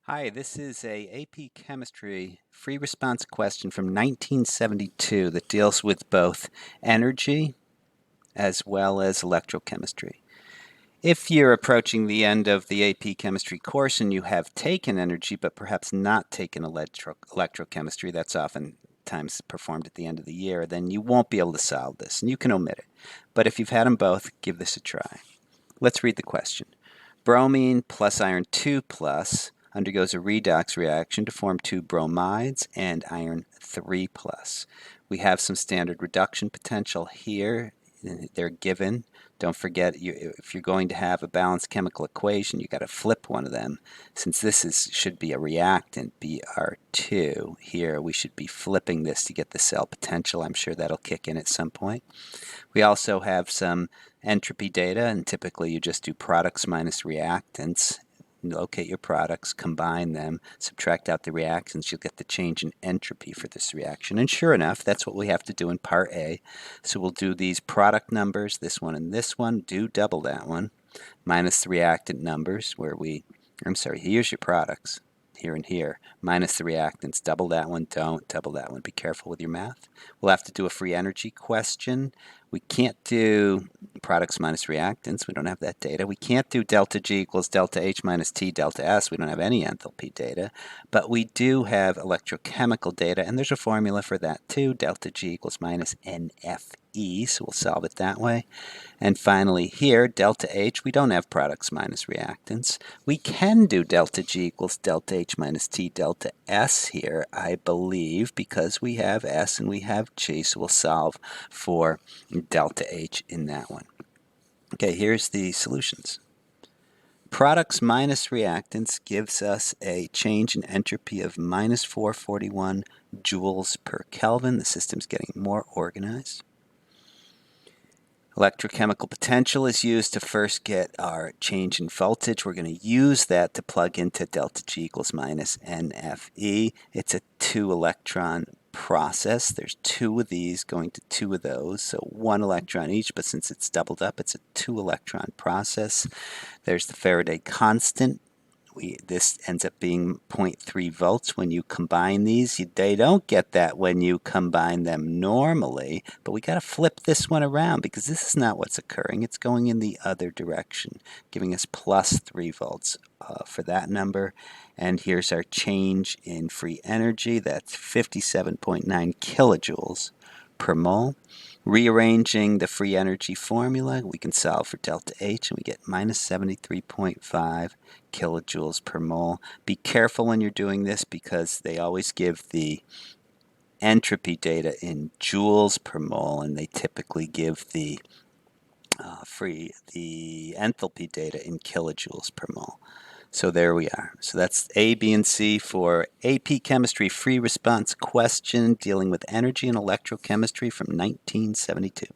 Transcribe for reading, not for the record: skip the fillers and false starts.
Hi, this is a AP Chemistry free response question from 1972 that deals with both energy as well as electrochemistry. If you're approaching the end of the AP Chemistry course and you have taken energy but perhaps not taken electrochemistry, that's oftentimes performed at the end of the year, then you won't be able to solve this and you can omit it. But if you've had them both, give this a try. Let's read the question. Bromine plus iron 2 plus undergoes a redox reaction to form two bromides and iron 3 plus. We have some standard reduction potential here. They're given. Don't forget, if you're going to have a balanced chemical equation, you got to flip one of them. Since this should be a reactant, Br2, here we should be flipping this to get the cell potential. I'm sure that'll kick in at some point. We also have some entropy data, and typically you just do products minus reactants. Locate your products, combine them, subtract out the reactants, you'll get the change in entropy for this reaction. And sure enough, that's what we have to do in part A. So we'll do these product numbers, this one and this one, do double that one, minus the reactant numbers where here's your products, here and here, minus the reactants, double that one, don't double that one. Be careful with your math. We'll have to do a free energy question. We can't do products minus reactants. We don't have that data. We can't do delta G equals delta H minus T delta S. We don't have any enthalpy data. But we do have electrochemical data, and there's a formula for that too. Delta G equals minus NFE, so we'll solve it that way. And finally here, delta H, we don't have products minus reactants. We can do delta G equals delta H minus T delta S here, I believe, because we have S and we have G, so we'll solve for delta H in that one. Okay, here's the solutions. Products minus reactants gives us a change in entropy of minus 441 joules per Kelvin. The system's getting more organized. Electrochemical potential is used to first get our change in voltage. We're going to use that to plug into delta G equals minus NFE. It's a 2-electron process. There's 2 of these going to 2 of those, so 1 electron each, but since it's doubled up, it's a 2-electron process. There's the Faraday constant. This ends up being 0.3 volts when you combine these. They don't get that when you combine them normally, but we got to flip this one around because this is not what's occurring. It's going in the other direction, giving us plus 3 volts for that number. And here's our change in free energy. That's 57.9 kilojoules per mole. Rearranging the free energy formula, we can solve for delta H and we get minus 73.5 kilojoules per mole. Be careful when you're doing this because they always give the entropy data in joules per mole, and they typically give the enthalpy data in kilojoules per mole. So there we are. So that's A, B, and C for AP Chemistry free response question dealing with energy and electrochemistry from 1972.